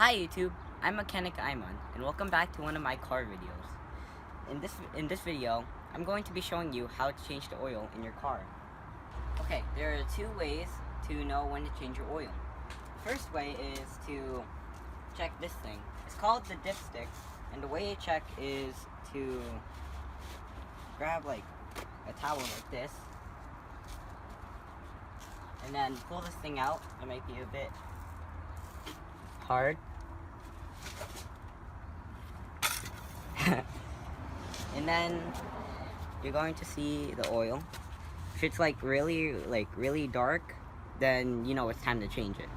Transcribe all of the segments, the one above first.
Hi YouTube, I'm Mechanic Aiman, and welcome back to one of my car videos. In this video, I'm going to be showing you how to change the oil in your car. Okay, there are two ways to know when to change your oil. The first way is to check this thing. It's called the dipstick, and the way you check is to grab like a towel like this, and then pull this thing out. It might be a bit hard. And then you're going to see the oil. If it's like really dark, then you know it's time to change it.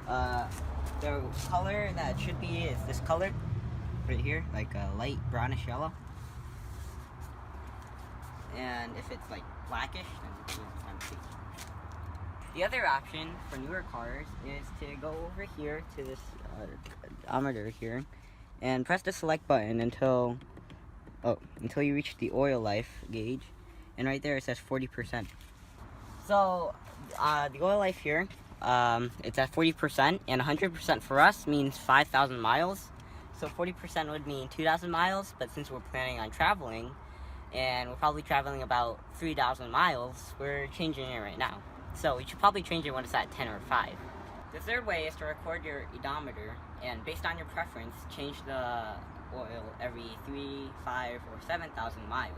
The color that it should be is this color right here, like a light brownish yellow. And if it's like blackish, then you know, it's time to change it. The other option for newer cars is to go over here to this odometer here and press the select button until you reach the oil life gauge, and right there it says 40%. So the oil life here, it's at 40%, and 100% for us means 5,000 miles. So 40% would mean 2,000 miles, but since we're planning on traveling, and we're probably traveling about 3,000 miles, we're changing it right now. So you should probably change it when it's at 10 or 5. The third way is to record your odometer, and based on your preference, change the oil every 3, 5, or 7,000 miles.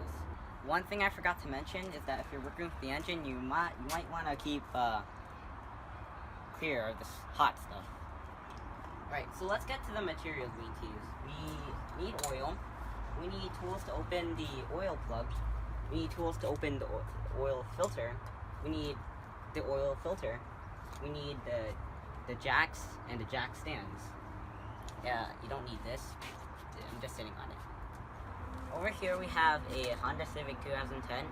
One thing I forgot to mention is that if you're working with the engine, you might want to keep clear of this hot stuff. Right, so let's get to the materials we need to use. We need oil. We need tools to open the oil plug. We need tools to open the oil filter. We need the oil filter. We need the jacks and the jack stands. You don't need this. I'm just sitting on it. Over here we have a Honda Civic 2010.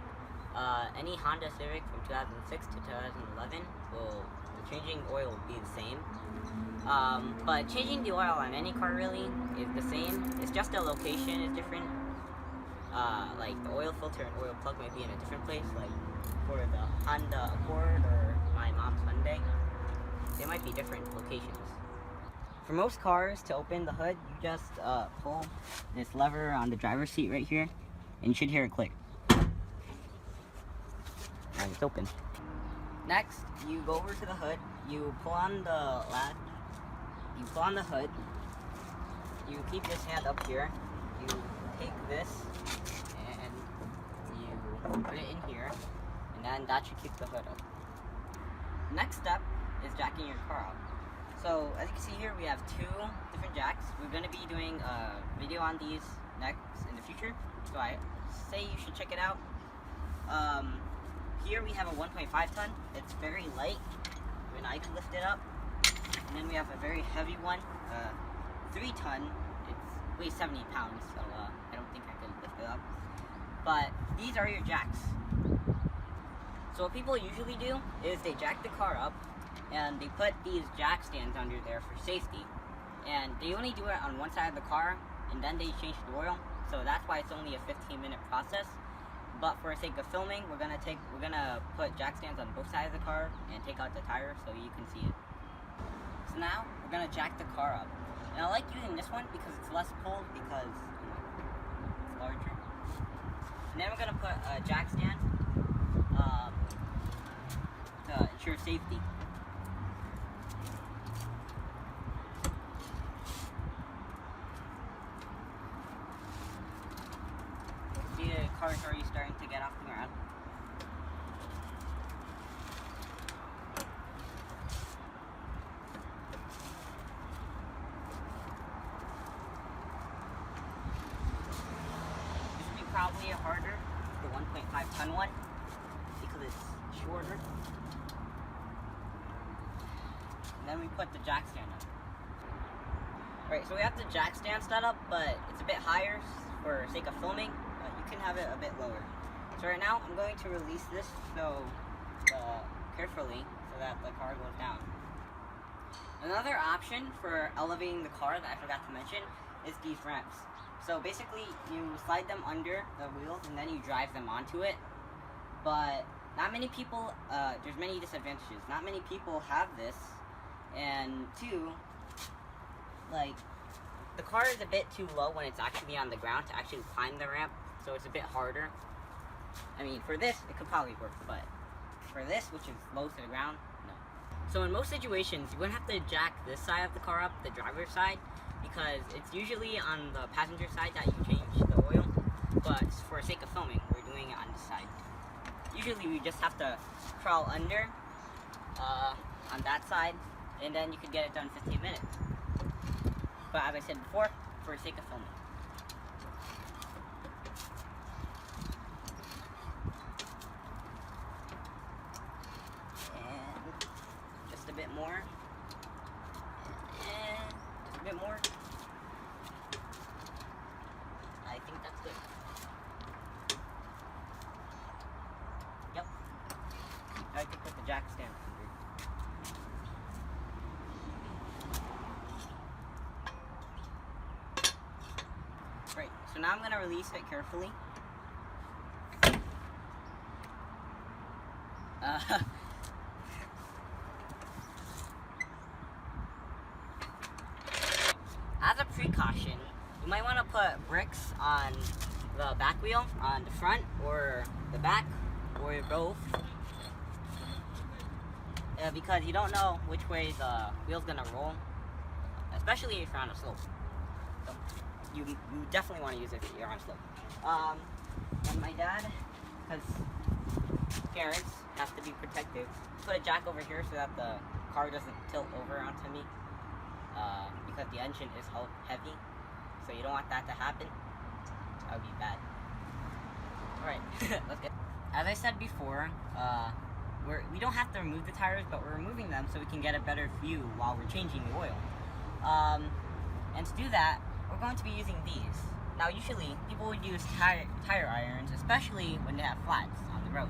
Any Honda Civic from 2006 to 2011 the changing oil will be the same. But changing the oil on any car really is the same. It's just the location is different. Like the oil filter and oil plug might be in a different place. Like for the Honda Accord or my mom's Hyundai, they might be different locations. For most cars, to open the hood, you just pull this lever on the driver's seat right here, and you should hear it click. And it's open. Next, you go over to the hood, you pull on the latch, you pull on the hood, you keep this hand up here, you take this, and you put it in here, and then that should kick the hood up. Next step is jacking your car up. So as you can see here, we have 2 different jacks. We're going to be doing a video on these next in the future, so I say you should check it out. Here we have a 1.5 ton. It's very light, and I can lift it up. And then we have a very heavy one, 3 ton. It weighs 70 pounds, so I don't think I can lift it up. But these are your jacks. So what people usually do is they jack the car up, and they put these jack stands under there for safety. And they only do it on one side of the car, and then they change the oil. So that's why it's only a 15-minute process. But for the sake of filming, we're gonna put jack stands on both sides of the car and take out the tire so you can see it. So now we're gonna jack the car up. And I like using this one because it's less pulled because it's larger. And then we're gonna put a jack stand to ensure safety. The car is already starting to get off the ground. This would be probably harder, the 1.5 ton one, because it's shorter. And then we put the jack stand up. Right, so we have the jack stand set up, but it's a bit higher for sake of filming. You can have it a bit lower. So right now I'm going to release this carefully so that the car goes down. Another option for elevating the car that I forgot to mention is these ramps. So basically you slide them under the wheels and then you drive them onto it. But not many people, there's many disadvantages. Not many people have this, and 2, like, the car is a bit too low when it's actually on the ground to actually climb the ramp, so it's a bit harder. I mean, for this, it could probably work, but for this, which is low to the ground, no. So in most situations, you wouldn't have to jack this side of the car up, the driver's side, because it's usually on the passenger side that you change the oil, but for the sake of filming, we're doing it on this side. Usually we just have to crawl under on that side, and then you could get it done in 15 minutes. But as I said before, for the sake of filming. And just a bit more. And just a bit more. I think that's good. Yep. I could put the jack stand under. Right, so now I'm going to release it carefully. As a precaution, you might want to put bricks on the back wheel, on the front or the back, or both. Because you don't know which way the wheel's going to roll, especially if you're on a slope. So, you definitely want to use it if you're on slope. And my dad, because parents have to be protective, put a jack over here so that the car doesn't tilt over onto me, because the engine is heavy, so you don't want that to happen. That would be bad. Alright, let's get. As I said before, we don't have to remove the tires, but we're removing them so we can get a better view while we're changing the oil. And to do that, we're going to be using these. Now, usually, people would use tire irons, especially when they have flats on the road.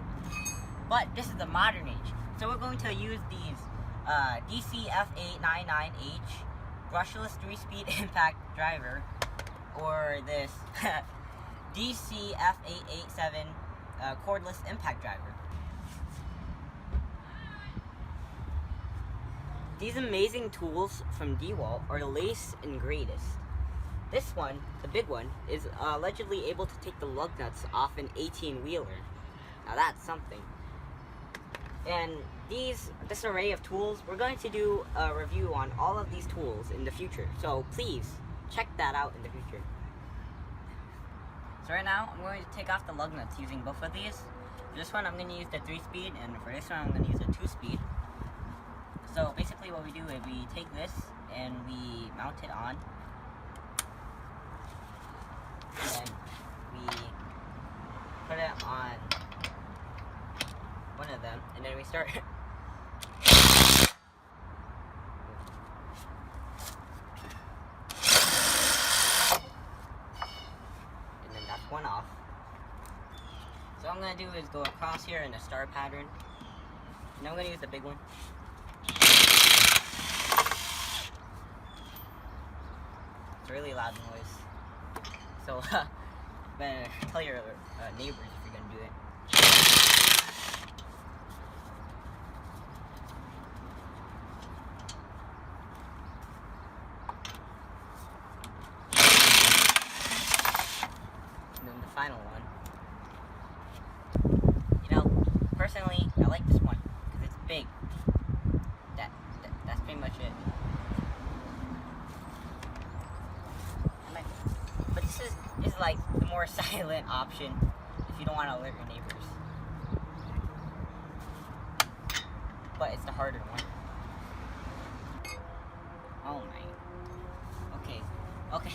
But this is the modern age, so we're going to use these DCF899H brushless 3-speed impact driver, or this DCF887 cordless impact driver. These amazing tools from DeWalt are the latest and greatest. This one, the big one, is allegedly able to take the lug nuts off an 18-wheeler. Now that's something. And this array of tools, we're going to do a review on all of these tools in the future. So please, check that out in the future. So right now, I'm going to take off the lug nuts using both of these. For this one, I'm going to use the 3-speed, and for this one, I'm going to use the 2-speed. So basically what we do is we take this and we mount it on. And we put it on one of them, and then we start. And then that's one off. So what I'm going to do is go across here in a star pattern. And I'm going to use the big one. It's a really loud noise. So, better tell your neighbors if you're gonna do it. And then the final one. You know, personally, I like this one because it's big. That's pretty much it. But this is like the more silent option if you don't want to alert your neighbors. But it's the harder one. Oh my. Okay.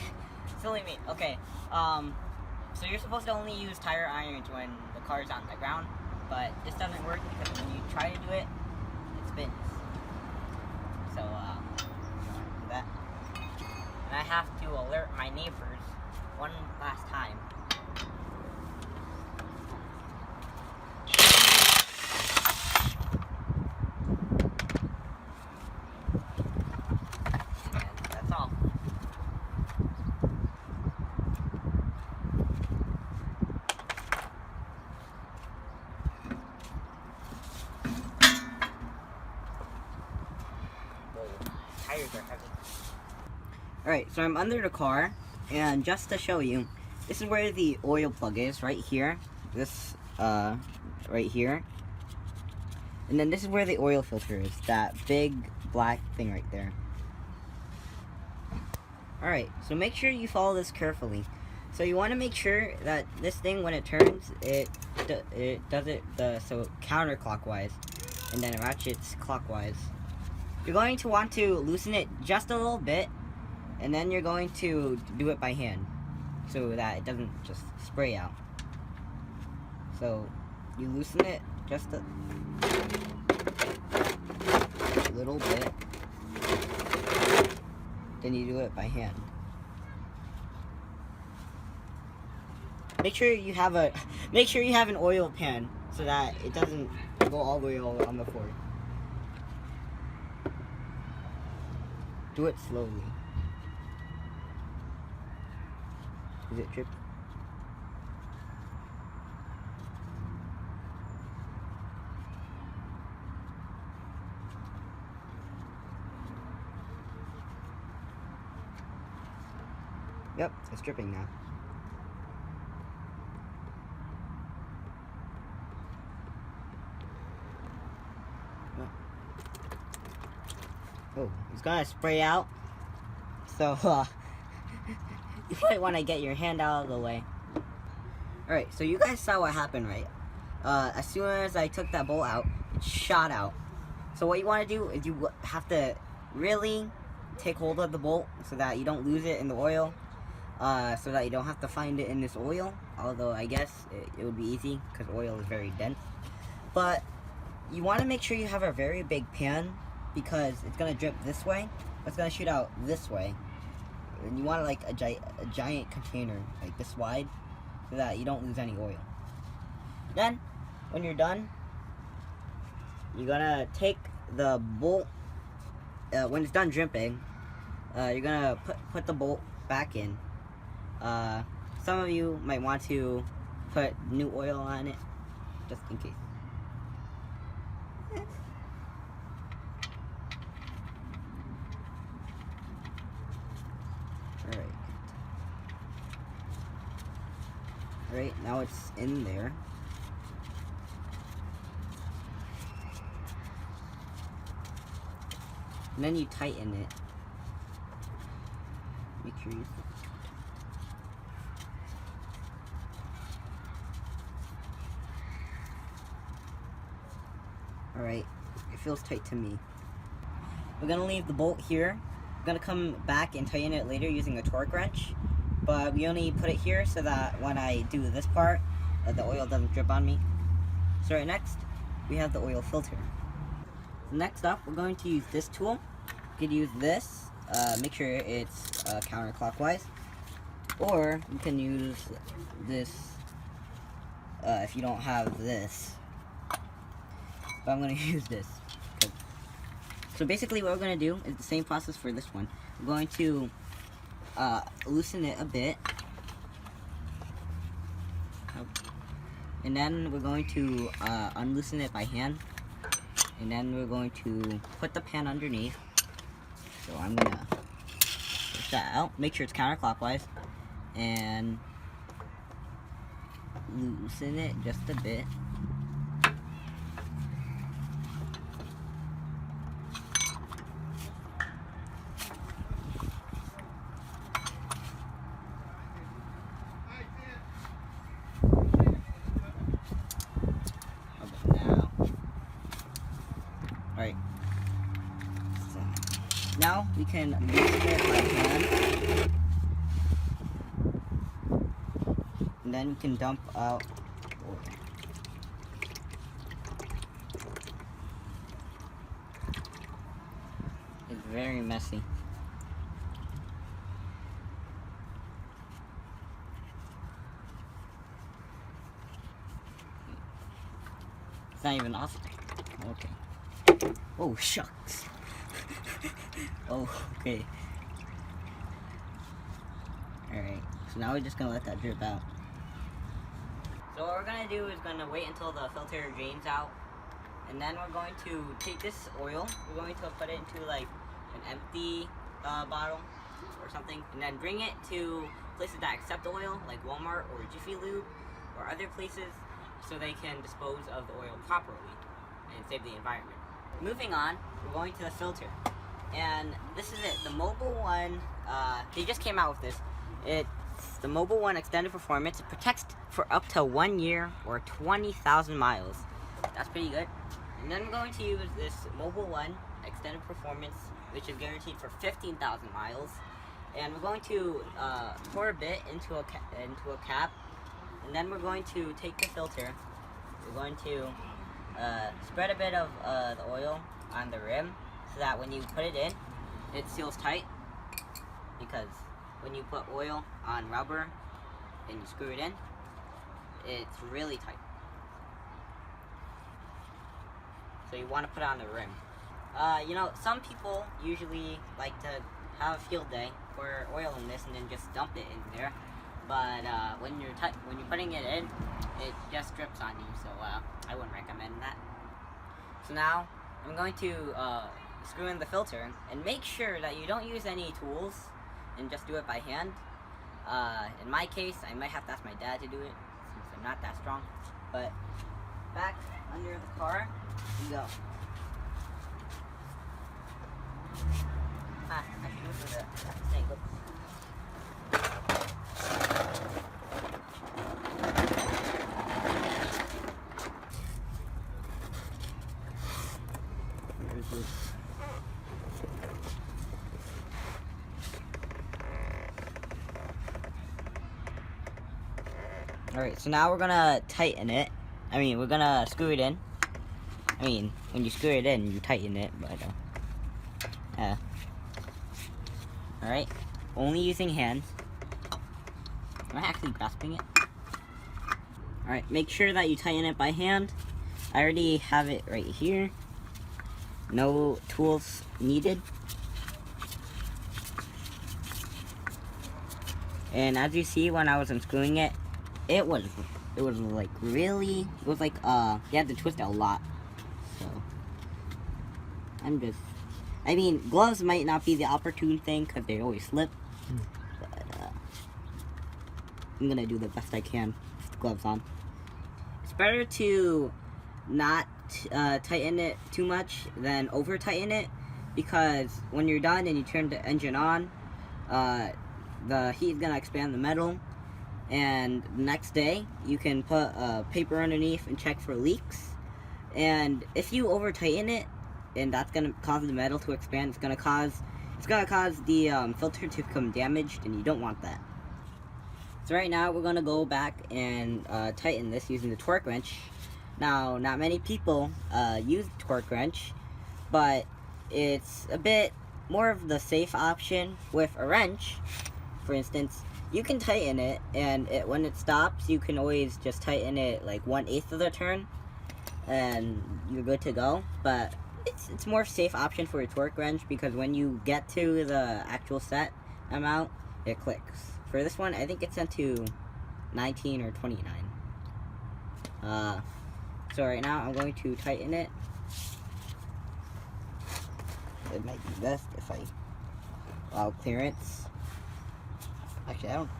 Silly me. Okay. So you're supposed to only use tire irons when the car's on the ground, but this doesn't work because when you try to do it, it spins. So do that. And I have to alert my neighbors one last time. And that's all. Whoa, tires are heavy. Alright, so I'm under the car, and just to show you, this is where the oil plug is, right here. This, right here. And then this is where the oil filter is, that big black thing right there. Alright, so make sure you follow this carefully. So you want to make sure that this thing, when it turns, it does it so counterclockwise, and then it ratchets clockwise. You're going to want to loosen it just a little bit, and then you're going to do it by hand, so that it doesn't just spray out. So you loosen it just a little bit, then you do it by hand. Make sure you have an oil pan so that it doesn't go all the way on the floor. Do it slowly. Is it dripping? Yep, it's dripping now. Oh, it's gonna spray out. So, you might want to get your hand out of the way. Alright, so you guys saw what happened, right? As soon as I took that bolt out, it shot out. So what you want to do is you have to really take hold of the bolt so that you don't lose it in the oil. So that you don't have to find it in this oil. Although I guess it would be easy because oil is very dense. But you want to make sure you have a very big pan, because it's going to drip this way, but it's going to shoot out this way. And you want like a giant container, like this wide, so that you don't lose any oil. Then, when you're done, you're going to take the bolt, when it's done dripping, you're going to put the bolt back in. Some of you might want to put new oil on it, just in case. Alright, now it's in there. And then you tighten it. Make sure you... Alright, it feels tight to me. We're gonna leave the bolt here. We're gonna come back and tighten it later using a torque wrench. But we only put it here so that when I do this part, the oil doesn't drip on me. So right next, we have the oil filter. So next up, we're going to use this tool. You could use this, make sure it's counterclockwise. Or you can use this if you don't have this. But I'm going to use this. So basically what we're going to do is the same process for this one. We're going to loosen it a bit, and then we're going to unloosen it by hand, and then we're going to put the pan underneath. So I'm gonna push that out, make sure it's counterclockwise, and loosen it just a bit. Alright. So now we can loosen it by hand. And then we can dump out oil. It's very messy. It's not even off. Okay. Oh, shucks. Oh, okay. Alright, so now we're just gonna let that drip out. So what we're gonna do is gonna wait until the filter drains out, and then we're going to take this oil, we're going to put it into like an empty bottle or something, and then bring it to places that accept oil, like Walmart or Jiffy Lube or other places, so they can dispose of the oil properly and save the environment. Moving on, we're going to the filter. And this is it, the Mobile One, they just came out with this. It's the Mobile One Extended Performance. It protects for up to 1 year or 20,000 miles. That's pretty good. And then I'm going to use this Mobile One Extended Performance, which is guaranteed for 15,000 miles. And we're going to pour a bit into a cap, and then we're going to take the filter. We're going to spread a bit of the oil on the rim, so that when you put it in, it seals tight. Because when you put oil on rubber and you screw it in, it's really tight. So you want to put it on the rim. You know, some people usually like to have a field day, pour oil in this, and then just dump it in there. But when you're putting it in, it just drips on you. So I wouldn't recommend that. So now I'm going to screw in the filter, and make sure that you don't use any tools and just do it by hand. In my case, I might have to ask my dad to do it since I'm not that strong. But back under the car you go. I should move for the thing. Alright, so now we're gonna tighten it. We're gonna screw it in. When you screw it in, you tighten it, but alright, only using hands. Am I actually grasping it? Alright, make sure that you tighten it by hand. I already have it right here. No tools needed. And as you see, when I was unscrewing it, it was like really, you had to twist it a lot. So gloves might not be the opportune thing because they always slip. But I'm gonna do the best I can with the gloves on. It's better to not tighten it too much than over tighten it, because when you're done and you turn the engine on, the heat is gonna expand the metal, and the next day you can put paper underneath and check for leaks. And if you over tighten it, and that's gonna cause the metal to expand, it's gonna cause the filter to become damaged, and you don't want that. So right now we're gonna go back and tighten this using the torque wrench. Now, not many people use the torque wrench, but it's a bit more of the safe option with a wrench. For instance, you can tighten it, and when it stops, you can always just tighten it like 1/8 of the turn, and you're good to go. But it's more safe option for a torque wrench, because when you get to the actual set amount, it clicks. For this one, I think it's set to 19 or 29. So right now, I'm going to tighten it. It might be best if I allow clearance. Actually, I don't.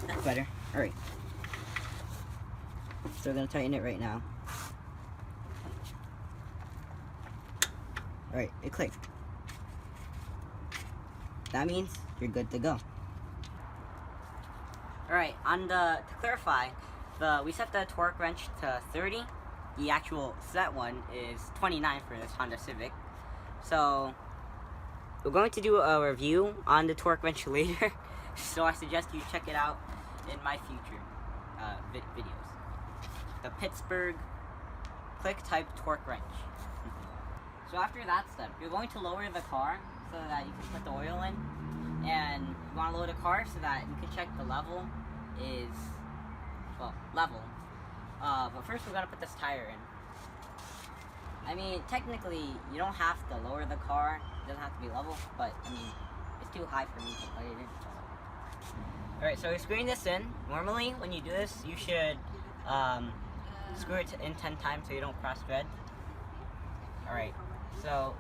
That's better. Alright. So we're going to tighten it right now. Alright, it clicked. That means you're good to go. Alright, to clarify, we set the torque wrench to 30. The actual set one is 29 for this Honda Civic. So we're going to do a review on the torque wrench later. So I suggest you check it out in my future videos. The Pittsburgh Click Type Torque Wrench. So after that step, you're going to lower the car so that you can put the oil in. And you want to lower the car so that you can check the level is, level. But first we're gonna put this tire in. Technically, you don't have to lower the car. It doesn't have to be level, but it's too high for me to put it in. Alright, so we're screwing this in. Normally, when you do this, you should screw it in 10 times so you don't cross thread. Alright, so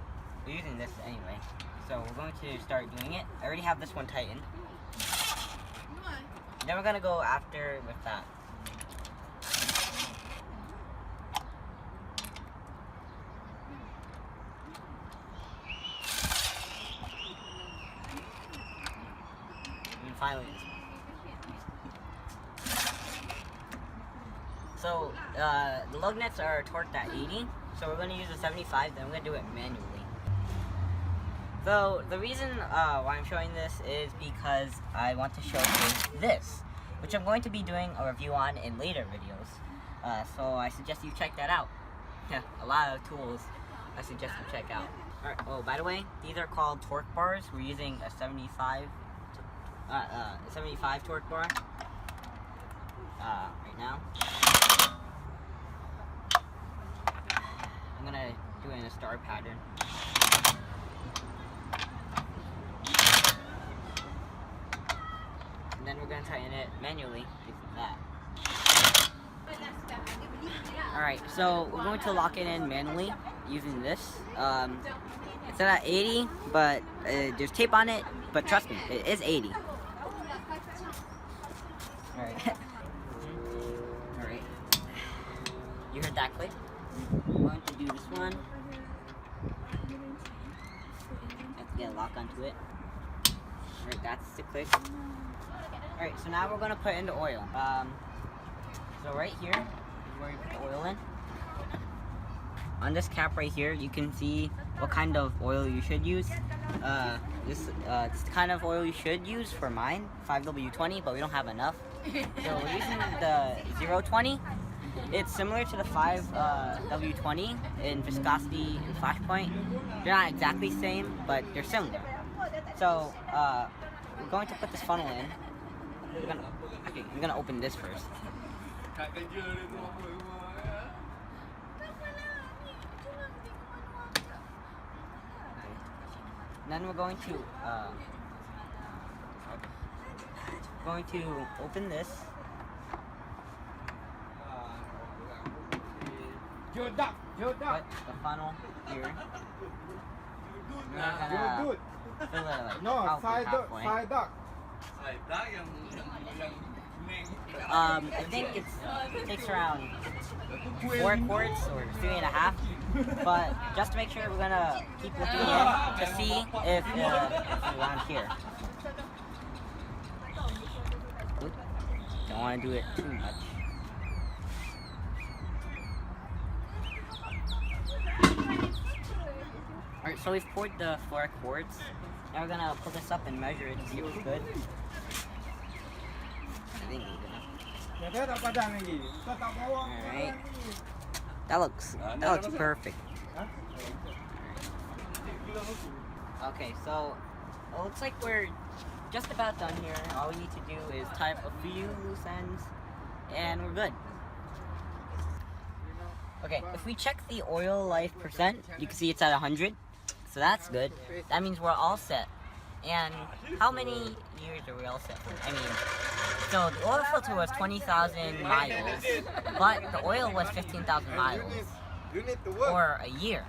we're using this anyway. So we're going to start doing it. I already have this one tightened. Then we're going to go after with that. And finally, so the lug nuts are torqued at 80, so we're going to use a 75, then we're going to do it manually. So the reason why I'm showing this is because I want to show you this, which I'm going to be doing a review on in later videos. So I suggest you check that out. Yeah, a lot of tools I suggest you check out. Alright, oh, by the way, these are called torque bars. We're using a 75 torque bar right now. I'm gonna do it in a star pattern. And then we're gonna tighten it manually using that. Alright, so we're going to lock it in manually using this. It's at 80, but there's tape on it, but trust me, it is 80. Alright. Alright. You heard that click? I'm going to do this one. Have to get a lock onto it. Alright, that's the click. Alright, so now we're going to put in the oil. So right here is where you put the oil in. On this cap right here, you can see what kind of oil you should use. This is the kind of oil you should use for mine, 5W20, but we don't have enough. So we're using the 020. It's similar to the 5W20 in viscosity and flash point. They're not exactly the same, but they're similar. So we're going to put this funnel in. I'm gonna open this first. And then we're going to open this. Put the funnel here. We're gonna fill it like probably halfway. I think it takes around 4 quarts or 3.5. But just to make sure, we're gonna keep looking in to see if it's around here. Oops. Don't want to do it too much. Alright, so we've poured the 4 quarts. Now we're gonna pull this up and measure it to see if it's good. I think it's good. Alright. That looks perfect. Okay, so it looks like we're just about done here. All we need to do is tie up a few loose ends and we're good. Okay, if we check the oil life percent, you can see it's at 100. So that's good. That means we're all set. And how many years are we all set for? I mean, so the oil filter was 20,000 miles, but the oil was 15,000 miles, or a year.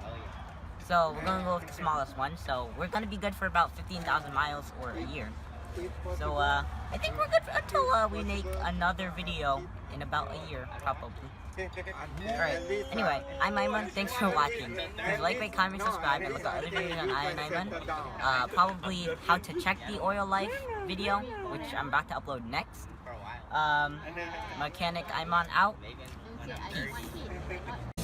So we're going to go with the smallest one, so we're going to be good for about 15,000 miles or a year. So I think we're good until we make another video in about a year, probably. Alright, anyway, I'm Aiman, thanks for watching. Please like, rate, comment, subscribe, and look at other videos on EYeOnAiman. Probably how to check the oil life video, which I'm about to upload next. Mechanic Aiman out. Peace.